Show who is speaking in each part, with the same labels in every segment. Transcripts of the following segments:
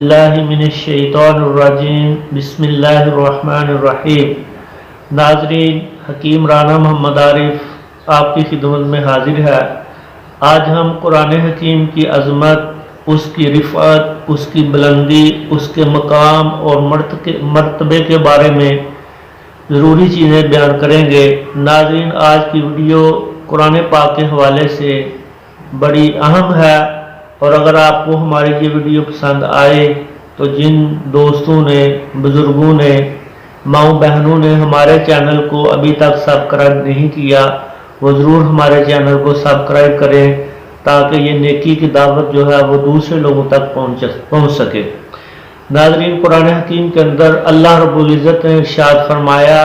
Speaker 1: اللہ من الشیطان الرجیم بسم اللہ الرحمن الرحیم۔ ناظرین، حکیم رانا محمد عارف آپ کی خدمت میں حاضر ہے۔ آج ہم قرآن حکیم کی عظمت، اس کی رفعت، اس کی بلندی، اس کے مقام اور مرتبے کے بارے میں ضروری چیزیں بیان کریں گے۔ ناظرین، آج کی ویڈیو قرآن پاک کے حوالے سے بڑی اہم ہے، اور اگر آپ کو ہماری یہ ویڈیو پسند آئے تو جن دوستوں نے، بزرگوں نے، ماؤں بہنوں نے ہمارے چینل کو ابھی تک سبسکرائب نہیں کیا، وہ ضرور ہمارے چینل کو سبسکرائب کریں تاکہ یہ نیکی کی دعوت جو ہے وہ دوسرے لوگوں تک پہنچ سکے۔ ناظرین، قرآن حکیم کے اندر اللہ رب العزت نے ارشاد فرمایا،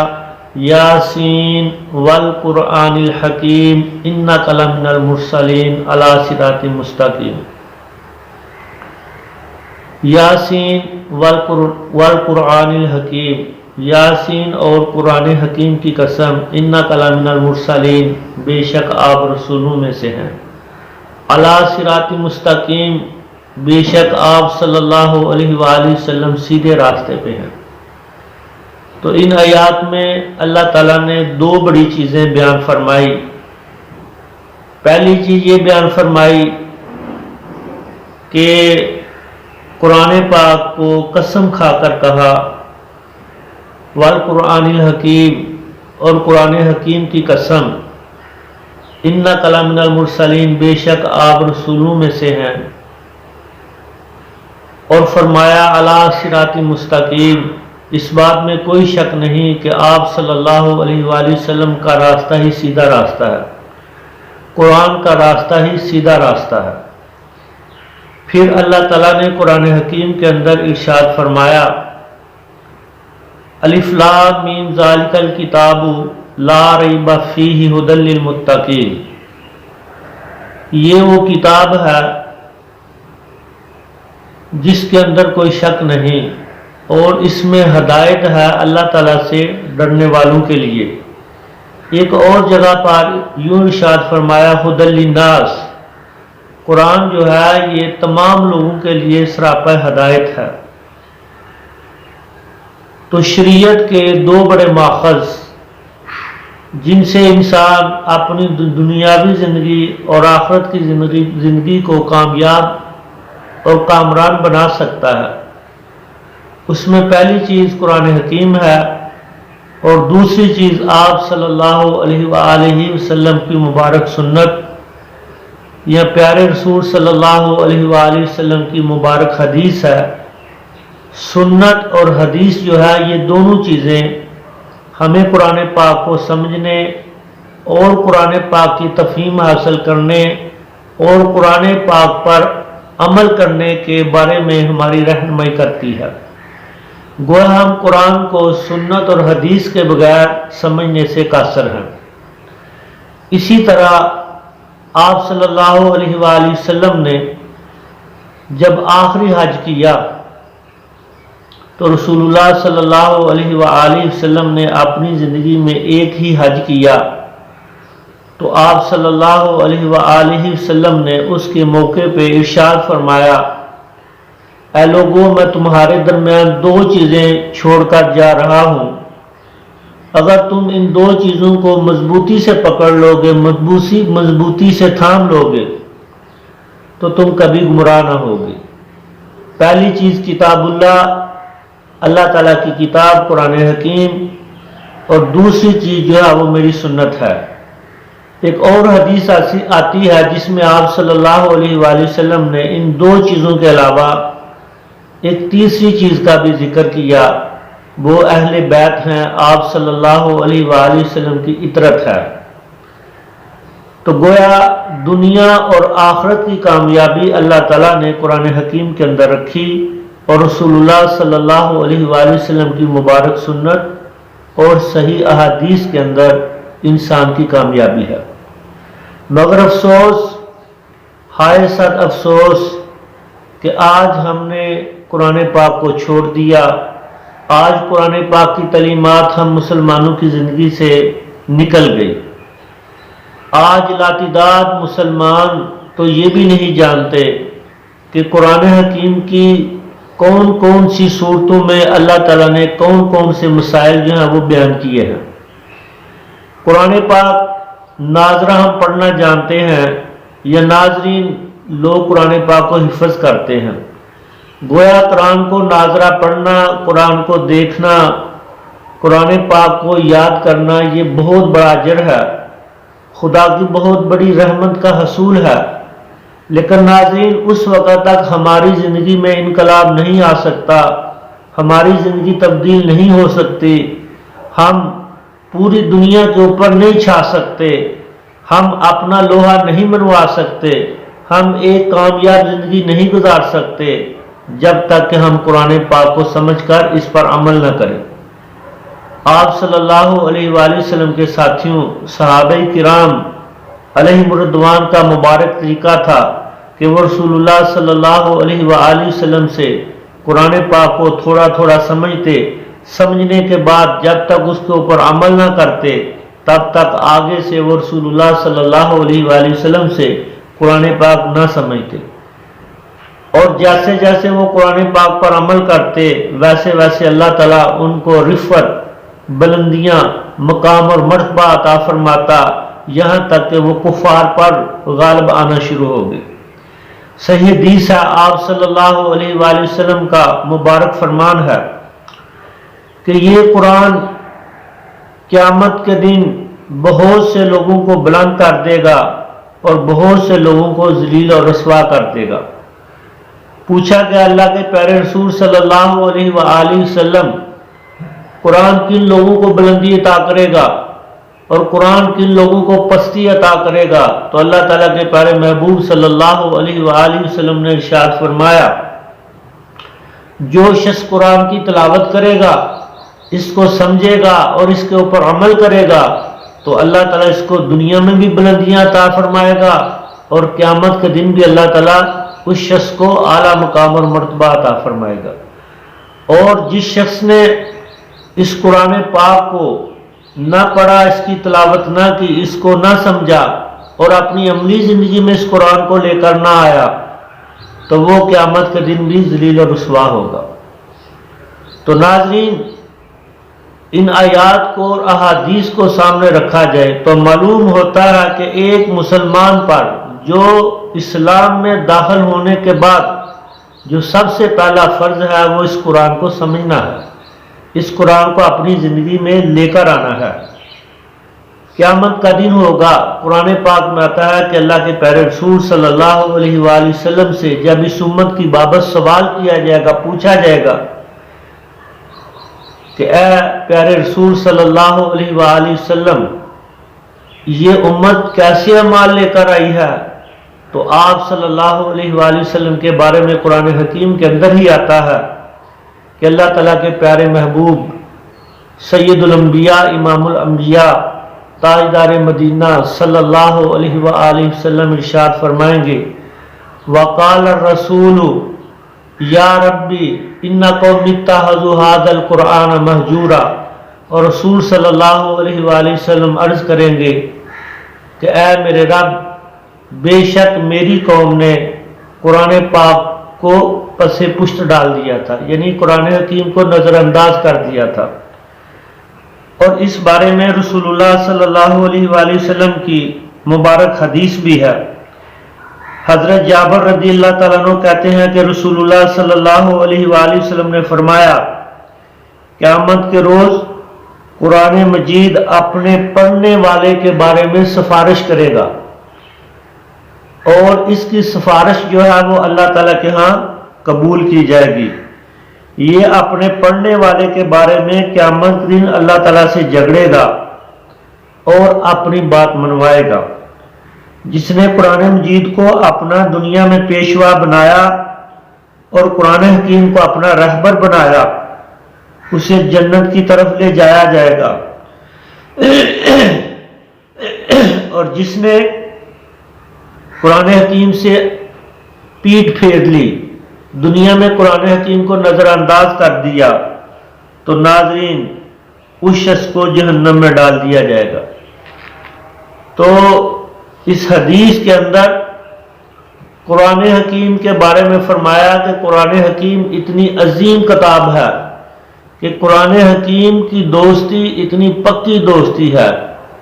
Speaker 1: یاسین والقرآن الحکیم انک لمن المرسلین علی صراط مستقیم۔ یاسین والقرآن الحکیم، یاسین اور قرآن حکیم کی قسم، انک لمن المرسلین، بے شک آپ رسولوں میں سے ہیں، علی صراط مستقیم، بے شک آپ صلی اللہ علیہ وآلہ وسلم سیدھے راستے پہ ہیں۔ تو ان آیات میں اللہ تعالیٰ نے دو بڑی چیزیں بیان فرمائی۔ پہلی چیز یہ بیان فرمائی کہ قرآن پاک کو قسم کھا کر کہا، والقرآن الحکیم، اور قرآن حکیم کی قسم، انک لمن المرسلین، بے شک آپ رسولوں میں سے ہیں، اور فرمایا علی صراط مستقیم، اس بات میں کوئی شک نہیں کہ آپ صلی اللہ علیہ وآلہ وسلم کا راستہ ہی سیدھا راستہ ہے، قرآن کا راستہ ہی سیدھا راستہ ہے۔ پھر اللہ تعالیٰ نے قرآن حکیم کے اندر ارشاد فرمایا، الف لام میم ذالک الکتاب لا ریب فیہ ھدی للمتقین، یہ وہ کتاب ہے جس کے اندر کوئی شک نہیں، اور اس میں ہدایت ہے اللہ تعالیٰ سے ڈرنے والوں کے لیے۔ ایک اور جگہ پر یوں ارشاد فرمایا، ھدی للناس، قرآن جو ہے یہ تمام لوگوں کے لیے سراپا ہدایت ہے۔ تو شریعت کے دو بڑے ماخذ جن سے انسان اپنی دنیاوی زندگی اور آخرت کی زندگی کو کامیاب اور کامران بنا سکتا ہے، اس میں پہلی چیز قرآن حکیم ہے، اور دوسری چیز آپ صلی اللہ علیہ وآلہ وسلم کی مبارک سنت یا پیارے رسول صلی اللہ علیہ وآلہ وسلم کی مبارک حدیث ہے۔ سنت اور حدیث جو ہے یہ دونوں چیزیں ہمیں قرآن پاک کو سمجھنے اور قرآن پاک کی تفہیم حاصل کرنے اور قرآن پاک پر عمل کرنے کے بارے میں ہماری رہنمائی کرتی ہے۔ گویا ہم قرآن کو سنت اور حدیث کے بغیر سمجھنے سے قاصر ہیں۔ اسی طرح آپ صلی اللہ علیہ وآلہ وسلم نے جب آخری حج کیا تو رسول اللہ صلی اللہ علیہ وآلہ وسلم نے اپنی زندگی میں ایک ہی حج کیا، تو آپ صلی اللہ علیہ وآلہ وسلم نے اس کے موقع پہ ارشاد فرمایا، اے لوگوں، میں تمہارے درمیان دو چیزیں چھوڑ کر جا رہا ہوں، اگر تم ان دو چیزوں کو مضبوطی سے پکڑ لو گے، مضبوطی سے تھام لو گے، تو تم کبھی گمراہ نہ ہوگے۔ پہلی چیز کتاب اللہ تعالیٰ کی کتاب قرآن حکیم، اور دوسری چیز جو ہے وہ میری سنت ہے۔ ایک اور حدیث آتی ہے جس میں آپ صلی اللہ علیہ وآلہ وسلم نے ان دو چیزوں کے علاوہ ایک تیسری چیز کا بھی ذکر کیا، وہ اہل بیت ہیں، آپ صلی اللہ علیہ وآلہ وسلم کی اطرت ہے۔ تو گویا دنیا اور آخرت کی کامیابی اللہ تعالیٰ نے قرآن حکیم کے اندر رکھی، اور رسول اللہ صلی اللہ علیہ وآلہ وسلم کی مبارک سنت اور صحیح احادیث کے اندر انسان کی کامیابی ہے۔ مگر افسوس، ہائے صد افسوس کہ آج ہم نے قرآن پاک کو چھوڑ دیا۔ آج قرآن پاک کی تعلیمات ہم مسلمانوں کی زندگی سے نکل گئی۔ آج لاتعداد مسلمان تو یہ بھی نہیں جانتے کہ قرآن حکیم کی کون کون سی صورتوں میں اللہ تعالیٰ نے کون کون سے مسائل جو ہیں وہ بیان کیے ہیں۔ قرآن پاک ناظرہ ہم پڑھنا جانتے ہیں یا ناظرین لوگ قرآن پاک کو حفظ کرتے ہیں۔ گویا قرآن کو ناظرہ پڑھنا، قرآن کو دیکھنا، قرآن پاک کو یاد کرنا یہ بہت بڑا اجر ہے، خدا کی بہت بڑی رحمت کا حصول ہے۔ لیکن ناظرین اس وقت تک ہماری زندگی میں انقلاب نہیں آ سکتا، ہماری زندگی تبدیل نہیں ہو سکتی، ہم پوری دنیا کے اوپر نہیں چھا سکتے، ہم اپنا لوہا نہیں منوا سکتے، ہم ایک کامیاب زندگی نہیں گزار سکتے جب تک کہ ہم قرآن پاک کو سمجھ کر اس پر عمل نہ کریں۔ آپ صلی اللہ علیہ وآلہ وسلم کے ساتھیوں صحابہ کرام علیہم الرضوان کا مبارک طریقہ تھا کہ وہ رسول اللہ صلی اللہ علیہ وآلہ وسلم سے قرآن پاک کو تھوڑا تھوڑا سمجھتے، سمجھنے کے بعد جب تک اس کے اوپر عمل نہ کرتے تب تک آگے سے وہ رسول اللہ صلی اللہ علیہ وآلہ وسلم سے قرآن پاک نہ سمجھتے، اور جیسے جیسے وہ قرآن پاک پر عمل کرتے ویسے ویسے اللہ تعالیٰ ان کو رفعت، بلندیاں، مقام اور مرتبہ عطا فرماتا، یہاں تک کہ وہ کفار پر غالب آنا شروع ہو گئے۔ صحیح حدیث ہے، آپ صلی اللہ علیہ وآلہ وسلم کا مبارک فرمان ہے کہ یہ قرآن قیامت کے دن بہت سے لوگوں کو بلند کر دے گا اور بہت سے لوگوں کو ذلیل اور رسوا کر دے گا۔ پوچھا کہ اللہ کے پیارے رسول صلی اللہ علیہ وآلہ وسلم قرآن کن لوگوں کو بلندی عطا کرے گا اور قرآن کن لوگوں کو پستی عطا کرے گا؟ تو اللہ تعالیٰ کے پیارے محبوب صلی اللہ علیہ وآلہ وسلم نے ارشاد فرمایا، جو شخص قرآن کی تلاوت کرے گا، اس کو سمجھے گا اور اس کے اوپر عمل کرے گا تو اللہ تعالیٰ اس کو دنیا میں بھی بلندیاں عطا فرمائے گا اور قیامت کے دن بھی اللہ تعالیٰ اس شخص کو اعلیٰ مقام اور مرتبہ عطا فرمائے گا۔ اور جس شخص نے اس قرآن پاک کو نہ پڑھا، اس کی تلاوت نہ کی، اس کو نہ سمجھا اور اپنی عملی زندگی میں اس قرآن کو لے کر نہ آیا تو وہ قیامت کے دن بھی ذلیل اور رسوا ہوگا۔ تو ناظرین، ان آیات کو اور احادیث کو سامنے رکھا جائے تو معلوم ہوتا ہے کہ ایک مسلمان پر جو اسلام میں داخل ہونے کے بعد جو سب سے پہلا فرض ہے وہ اس قرآن کو سمجھنا ہے، اس قرآن کو اپنی زندگی میں لے کر آنا ہے۔ قیامت کا دن ہوگا، قرآن پاک میں آتا ہے کہ اللہ کے پیارے رسول صلی اللہ علیہ وآلہ وسلم سے جب اس امت کی بابت سوال کیا جائے گا، پوچھا جائے گا کہ اے پیارے رسول صلی اللہ علیہ وآلہ وسلم، یہ امت کیسے اعمال لے کر آئی ہے؟ تو آپ صلی اللہ علیہ وآلہ وسلم کے بارے میں قرآن حکیم کے اندر ہی آتا ہے کہ اللہ تعالیٰ کے پیارے محبوب سید الانبیاء، امام الانبیاء، تاجدار مدینہ صلی اللہ علیہ وآلہ وسلم ارشاد فرمائیں گے، وقال الرسول یا ربی ان قوم اتخذوا هذا القرآن مہجورا، اور رسول صلی اللہ علیہ وآلہ وسلم عرض کریں گے کہ اے میرے رب، بے شک میری قوم نے قرآن پاک کو پس پشت ڈال دیا تھا، یعنی قرآن حکیم کو نظر انداز کر دیا تھا۔ اور اس بارے میں رسول اللہ صلی اللہ علیہ وآلہ وسلم کی مبارک حدیث بھی ہے۔ حضرت جابر رضی اللہ تعالیٰ عنہ کہتے ہیں کہ رسول اللہ صلی اللہ علیہ وآلہ وسلم نے فرمایا، قیامت کے روز قرآن مجید اپنے پڑھنے والے کے بارے میں سفارش کرے گا، اور اس کی سفارش جو ہے وہ اللہ تعالیٰ کے ہاں قبول کی جائے گی۔ یہ اپنے پڑھنے والے کے بارے میں قیامت کے دن اللہ تعالیٰ سے جھگڑے گا اور اپنی بات منوائے گا۔ جس نے قرآن مجید کو اپنا دنیا میں پیشوا بنایا اور قرآن حکیم کو اپنا رہبر بنایا، اسے جنت کی طرف لے جایا جائے گا، اور جس نے قرآن حکیم سے پیٹھ پھیر لی، دنیا میں قرآن حکیم کو نظر انداز کر دیا، تو ناظرین اس شخص کو جہنم میں ڈال دیا جائے گا۔ تو اس حدیث کے اندر قرآن حکیم کے بارے میں فرمایا کہ قرآن حکیم اتنی عظیم کتاب ہے کہ قرآن حکیم کی دوستی اتنی پکی دوستی ہے،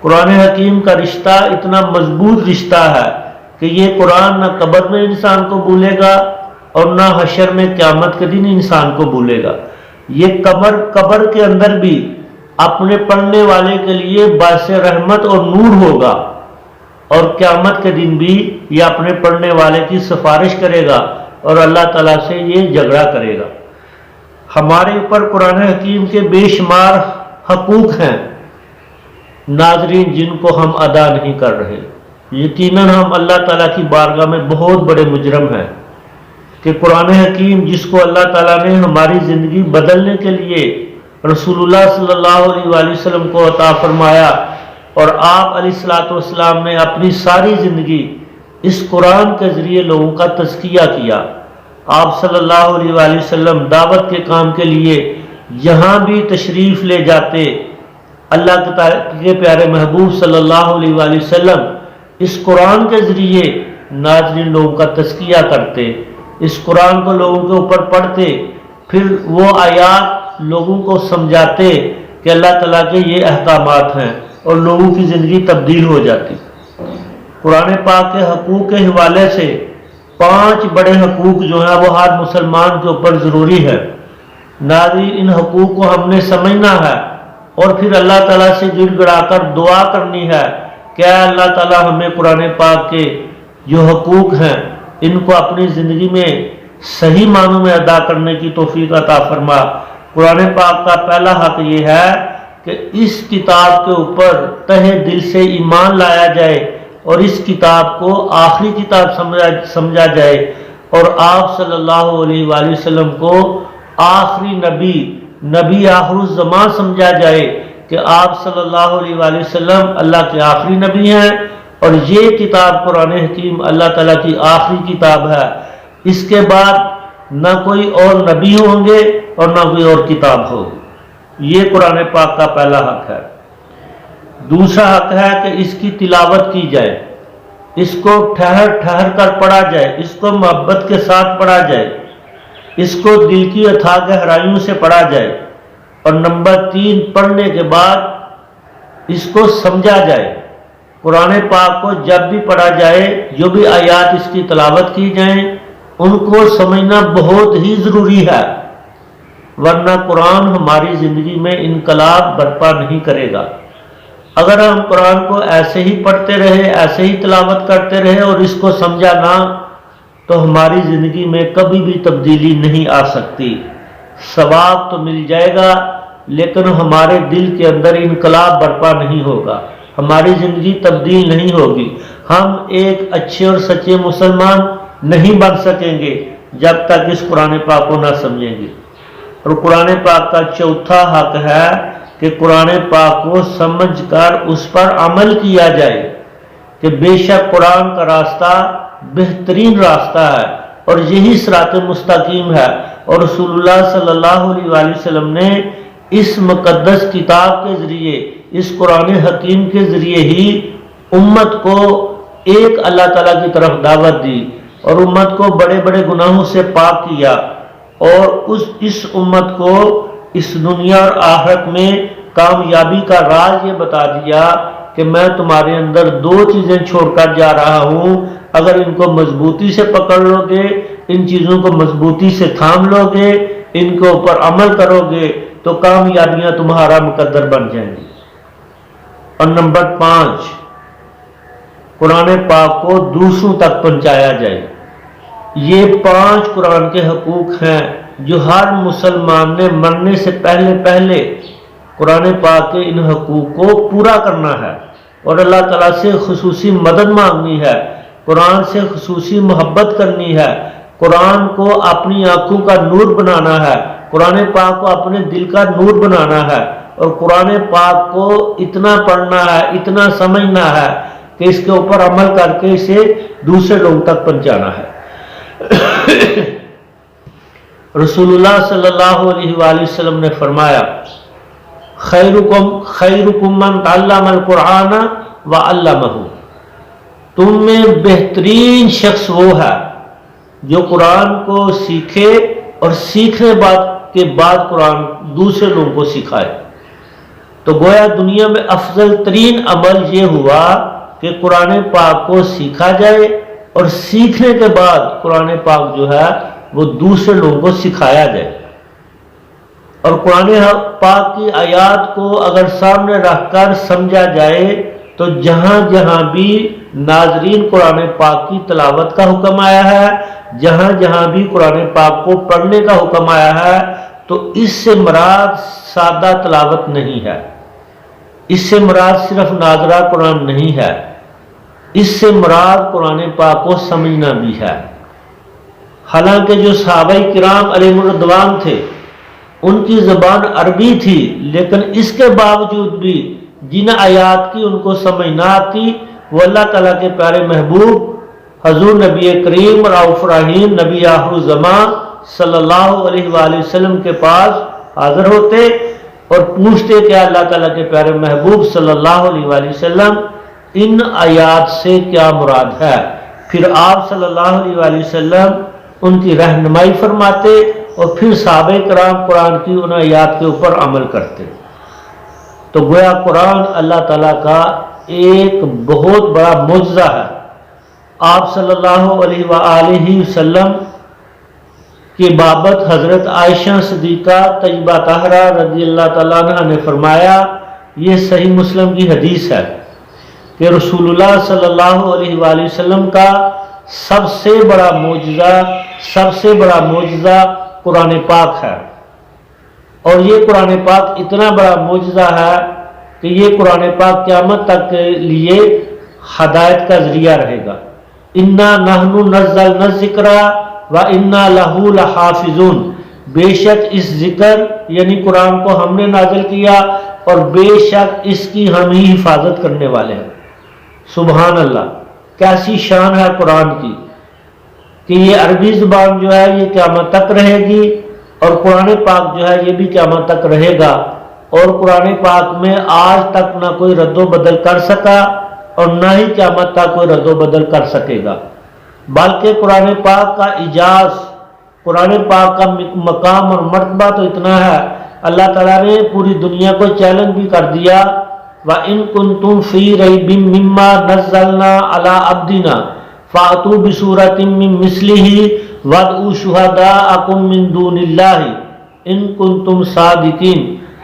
Speaker 1: قرآن حکیم کا رشتہ اتنا مضبوط رشتہ ہے کہ یہ قرآن نہ قبر میں انسان کو بھولے گا اور نہ حشر میں قیامت کے دن انسان کو بھولے گا۔ یہ قبر کے اندر بھی اپنے پڑھنے والے کے لیے باعث رحمت اور نور ہوگا، اور قیامت کے دن بھی یہ اپنے پڑھنے والے کی سفارش کرے گا اور اللہ تعالیٰ سے یہ جھگڑا کرے گا۔ ہمارے اوپر قرآن حکیم کے بے شمار حقوق ہیں ناظرین، جن کو ہم ادا نہیں کر رہے۔ یقیناً ہم اللہ تعالیٰ کی بارگاہ میں بہت بڑے مجرم ہیں کہ قرآن حکیم جس کو اللہ تعالیٰ نے ہماری زندگی بدلنے کے لیے رسول اللہ صلی اللہ علیہ وآلہ وسلم کو عطا فرمایا، اور آپ علیہ الصلوۃ والسلام نے اپنی ساری زندگی اس قرآن کے ذریعے لوگوں کا تزکیہ کیا۔ آپ صلی اللہ علیہ وآلہ وسلم دعوت کے کام کے لیے جہاں بھی تشریف لے جاتے، اللہ کے پیارے محبوب صلی اللہ علیہ وآلہ وسلم اس قرآن کے ذریعے ناظرین لوگوں کا تزکیہ کرتے، اس قرآن کو لوگوں کے اوپر پڑھتے، پھر وہ آیات لوگوں کو سمجھاتے کہ اللہ تعالیٰ کے یہ احکامات ہیں، اور لوگوں کی زندگی تبدیل ہو جاتی۔ قرآن پاک کے حقوق کے حوالے سے 5 بڑے حقوق جو ہیں وہ ہر مسلمان کے اوپر ضروری ہے۔ ناظرین ان حقوق کو ہم نے سمجھنا ہے اور پھر اللہ تعالیٰ سے گڑ گڑا کر دعا کرنی ہے کہ اے اللہ تعالیٰ ہمیں قرآن پاک کے جو حقوق ہیں ان کو اپنی زندگی میں صحیح معنوں میں ادا کرنے کی توفیق عطا فرما۔ قرآن پاک کا پہلا حق یہ ہے کہ اس کتاب کے اوپر تہہ دل سے ایمان لایا جائے اور اس کتاب کو آخری کتاب سمجھا جائے، اور آپ صلی اللہ علیہ وآلہ وسلم کو آخری نبی آخر الزمان سمجھا جائے کہ آپ صلی اللہ علیہ وآلہ وسلم اللہ کے آخری نبی ہیں، اور یہ کتاب قرآن حکیم اللہ تعالیٰ کی آخری کتاب ہے۔ اس کے بعد نہ کوئی اور نبی ہوں گے اور نہ کوئی اور کتاب ہوگی۔ یہ قرآن پاک کا پہلا حق ہے۔ دوسرا حق ہے کہ اس کی تلاوت کی جائے، اس کو ٹھہر کر پڑھا جائے، اس کو محبت کے ساتھ پڑھا جائے، اس کو دل کی اتھاہ گہرائیوں سے پڑھا جائے، اور نمبر 3 پڑھنے کے بعد اس کو سمجھا جائے۔ قرآن پاک کو جب بھی پڑھا جائے، جو بھی آیات اس کی تلاوت کی جائیں ان کو سمجھنا بہت ہی ضروری ہے، ورنہ قرآن ہماری زندگی میں انقلاب برپا نہیں کرے گا۔ اگر ہم قرآن کو ایسے ہی پڑھتے رہے، ایسے ہی تلاوت کرتے رہے اور اس کو سمجھا نہ، تو ہماری زندگی میں کبھی بھی تبدیلی نہیں آ سکتی۔ ثواب تو مل جائے گا لیکن ہمارے دل کے اندر انقلاب برپا نہیں ہوگا، ہماری زندگی تبدیل نہیں ہوگی، ہم ایک اچھے اور سچے مسلمان نہیں بن سکیں گے جب تک اس قرآن پاک کو نہ سمجھیں گے۔ اور قرآن پاک کا چوتھا حق ہے کہ قرآن پاک کو سمجھ کر اس پر عمل کیا جائے کہ بے شک قرآن کا راستہ بہترین راستہ ہے اور یہی صراط مستقیم ہے، اور رسول اللہ صلی اللہ علیہ وآلہ وسلم نے اس مقدس کتاب کے ذریعے، اس قرآن حکیم کے ذریعے ہی امت کو ایک اللہ تعالیٰ کی طرف دعوت دی اور امت کو بڑے بڑے گناہوں سے پاک کیا، اور اس امت کو اس دنیا اور آخرت میں کامیابی کا راز یہ بتا دیا کہ میں تمہارے اندر 2 چیزیں چھوڑ کر جا رہا ہوں، اگر ان کو مضبوطی سے پکڑ لو گے، ان چیزوں کو مضبوطی سے تھام لو گے، ان کے اوپر عمل کرو گے تو کامیابیاں تمہارا مقدر بن جائیں گی۔ اور نمبر 5 قرآن پاک کو دوسروں تک پہنچایا جائے۔ یہ 5 قرآن کے حقوق ہیں جو ہر مسلمان نے مرنے سے پہلے قرآن پاک کے ان حقوق کو پورا کرنا ہے اور اللہ تعالیٰ سے خصوصی مدد مانگنی ہے، قرآن سے خصوصی محبت کرنی ہے، قرآن کو اپنی آنکھوں کا نور بنانا ہے، قرآن پاک کو اپنے دل کا نور بنانا ہے، اور قرآن پاک کو اتنا پڑھنا ہے، اتنا سمجھنا ہے کہ اس کے اوپر عمل کر کے اسے دوسرے لوگوں تک پہنچانا ہے۔ رسول اللہ صلی اللہ علیہ وآلہ وسلم نے فرمایا خیرکم من تعلم القرآن وعلمہ، تم میں بہترین شخص وہ ہے جو قرآن کو سیکھے اور سیکھنے کے بعد قرآن دوسرے لوگوں کو سکھائے۔ تو گویا دنیا میں افضل ترین عمل یہ ہوا کہ قرآن پاک کو سیکھا جائے اور سیکھنے کے بعد قرآن پاک جو ہے وہ دوسرے لوگوں کو سکھایا جائے۔ اور قرآن پاک کی آیات کو اگر سامنے رکھ کر سمجھا جائے تو جہاں جہاں بھی ناظرین قرآن پاک کی تلاوت کا حکم آیا ہے، جہاں جہاں بھی قرآن پاک کو پڑھنے کا حکم آیا ہے، تو اس سے مراد سادہ تلاوت نہیں ہے، اس سے مراد صرف ناظرہ قرآن نہیں ہے، اس سے مراد قرآن پاک کو سمجھنا بھی ہے۔ حالانکہ جو صحابہ کرام علیہم الرضوان تھے ان کی زبان عربی تھی، لیکن اس کے باوجود بھی جن آیات کی ان کو سمجھ نہ آتی وہ اللہ تعالیٰ کے پیارے محبوب حضور نبی کریم رؤوف رحیم نبی آخر الزمان صلی اللہ علیہ وآلہ وسلم کے پاس حاضر ہوتے اور پوچھتے کہ اللہ تعالیٰ کے پیارے محبوب صلی اللہ علیہ وآلہ وسلم ان آیات سے کیا مراد ہے، پھر آپ صلی اللہ علیہ وآلہ وسلم ان کی رہنمائی فرماتے اور پھر صحابہ کرام قرآن کی ان آیات کے اوپر عمل کرتے۔ تو گویا قرآن اللہ تعالیٰ کا ایک بہت بڑا معجزہ ہے۔ آپ صلی اللہ علیہ وآلہ وسلم کی بابت حضرت عائشہ صدیقہ طیبہ طاہرہ رضی اللہ تعالیٰ عنہ نے فرمایا، یہ صحیح مسلم کی حدیث ہے کہ رسول اللہ صلی اللہ علیہ وآلہ وسلم کا سب سے بڑا معجزہ قرآن پاک ہے، اور یہ قرآن پاک اتنا بڑا معجزہ ہے کہ یہ قرآن پاک قیامت تک کے لیے ہدایت کا ذریعہ رہے گا۔ انا نحن نزلنا الذکر وانا لہ لحافظون، بے شک اس ذکر یعنی قرآن کو ہم نے نازل کیا اور بے شک اس کی ہم ہی حفاظت کرنے والے ہیں۔ سبحان اللہ، کیسی شان ہے قرآن کی کہ یہ عربی زبان جو ہے یہ قیامت تک رہے گی، اور قرآن پاک جو ہے یہ بھی قیامت تک رہے گا، اور قرآن پاک میں آج تک نہ کوئی رد و بدل کر سکا اور نہ ہی قیامت تک کوئی رد و بدل کر سکے گا۔ بلکہ قرآن پاک کا اعجاز، قرآن پاک کا مقام اور مرتبہ تو اتنا ہے، اللہ تعالیٰ نے پوری دنیا کو چیلنج بھی کر دیا، وَإِن كُنتُمْ فِي رَيْبٍ مِّمَّا نَزَّلْنَا عَلَىٰ عَبْدِنَا فَأْتُوا بِسُورَةٍ مِّن مِّثْلِهِ وَادْعُوا شُهَدَاءَكُم مِّن دُونِ اللَّهِ إِن كُنتُمْ صَادِقِينَ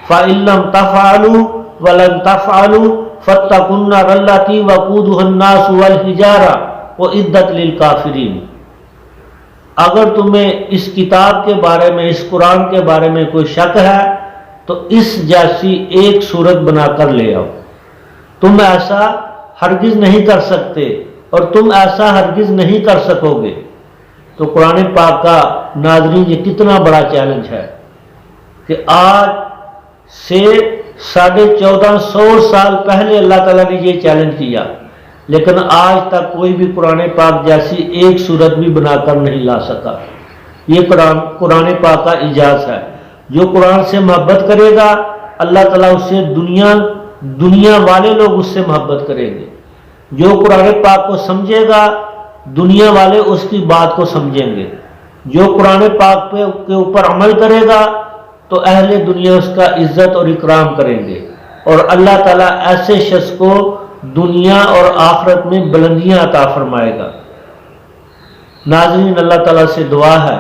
Speaker 1: فَإِن لَّمْ تَفْعَلُوا وَلَن تَفْعَلُوا فَاتَّقُوا النَّارَ الَّتِي وَقُودُهَا النَّاسُ وَالْحِجَارَةُ وَأُعِدَّتْ لِلْكَافِرِينَ۔ اگر تمہیں اس کتاب کے بارے میں، اس قرآن کے بارے میں کوئی شک ہے تو اس جیسی ایک صورت بنا کر لے آؤ، تم ایسا ہرگز نہیں کر سکتے اور تم ایسا ہرگز نہیں کر سکو گے۔ تو قرآن پاک کا ناظرین یہ کتنا بڑا چیلنج ہے کہ آج سے 1450 سال پہلے اللہ تعالیٰ نے یہ چیلنج کیا، لیکن آج تک کوئی بھی قرآن پاک جیسی ایک صورت بھی بنا کر نہیں لا سکا۔ یہ قرآن پاک کا اعجاز ہے۔ جو قرآن سے محبت کرے گا اللہ تعالیٰ اس سے دنیا والے لوگ اس سے محبت کریں گے۔ جو قرآن پاک کو سمجھے گا دنیا والے اس کی بات کو سمجھیں گے۔ جو قرآن پاک کے اوپر عمل کرے گا تو اہل دنیا اس کا عزت اور اکرام کریں گے، اور اللہ تعالیٰ ایسے شخص کو دنیا اور آخرت میں بلندیاں عطا فرمائے گا۔ ناظرین، اللہ تعالیٰ سے دعا ہے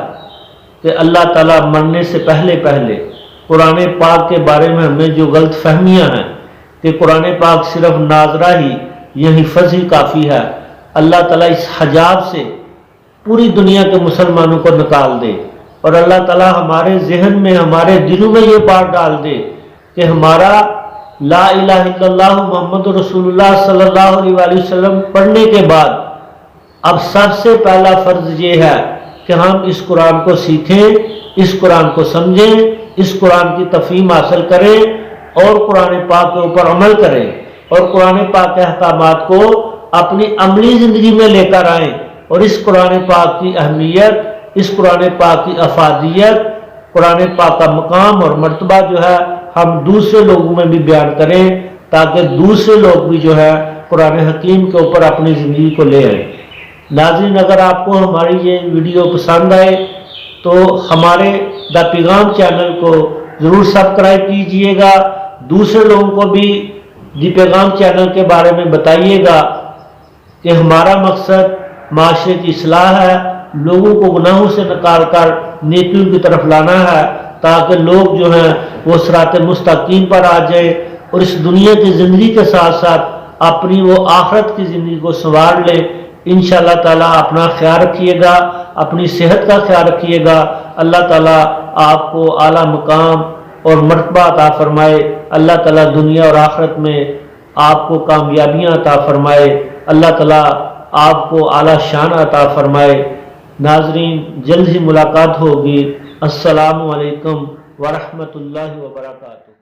Speaker 1: کہ اللہ تعالیٰ مرنے سے پہلے قرآن پاک کے بارے میں ہمیں جو غلط فہمیاں ہیں کہ قرآن پاک صرف ناظرہ ہی یا حفظ ہی کافی ہے، اللہ تعالیٰ اس حجاب سے پوری دنیا کے مسلمانوں کو نکال دے، اور اللہ تعالیٰ ہمارے ذہن میں، ہمارے دلوں میں یہ بات ڈال دے کہ ہمارا لا الہ الا اللہ محمد رسول اللہ صلی اللہ علیہ وآلہ وسلم پڑھنے کے بعد اب سب سے پہلا فرض یہ ہے کہ ہم اس قرآن کو سیکھیں، اس قرآن کو سمجھیں، اس قرآن کی تفہیم حاصل کریں اور قرآن پاک کے اوپر عمل کریں، اور قرآن پاک کے احکامات کو اپنی عملی زندگی میں لے کر آئیں، اور اس قرآن پاک کی اہمیت، اس قرآن پاک کی افادیت، قرآن پاک کا مقام اور مرتبہ جو ہے ہم دوسرے لوگوں میں بھی بیان کریں، تاکہ دوسرے لوگ بھی جو ہے قرآن حکیم کے اوپر اپنی زندگی کو لے آئیں۔ ناظرین، اگر آپ کو ہماری یہ ویڈیو پسند آئے تو ہمارے دا پیغام چینل کو ضرور سبسکرائب کیجئے گا، دوسرے لوگوں کو بھی دی پیغام چینل کے بارے میں بتائیے گا کہ ہمارا مقصد معاشرے کی اصلاح ہے، لوگوں کو گناہوں سے نکال کر نیکیوں کی طرف لانا ہے، تاکہ لوگ جو ہیں وہ صراط مستقیم پر آ جائیں اور اس دنیا کی زندگی کے ساتھ ساتھ اپنی وہ آخرت کی زندگی کو سنوار لیں۔ انشاءاللہ تعالیٰ اپنا خیال رکھیے گا، اپنی صحت کا خیال رکھیے گا۔ اللہ تعالیٰ آپ کو اعلیٰ مقام اور مرتبہ عطا فرمائے۔ اللہ تعالیٰ دنیا اور آخرت میں آپ کو کامیابیاں عطا فرمائے۔ اللہ تعالیٰ آپ کو اعلیٰ شان عطا فرمائے۔ ناظرین، جلد ہی ملاقات ہوگی۔ السلام علیکم ورحمۃ اللہ وبرکاتہ۔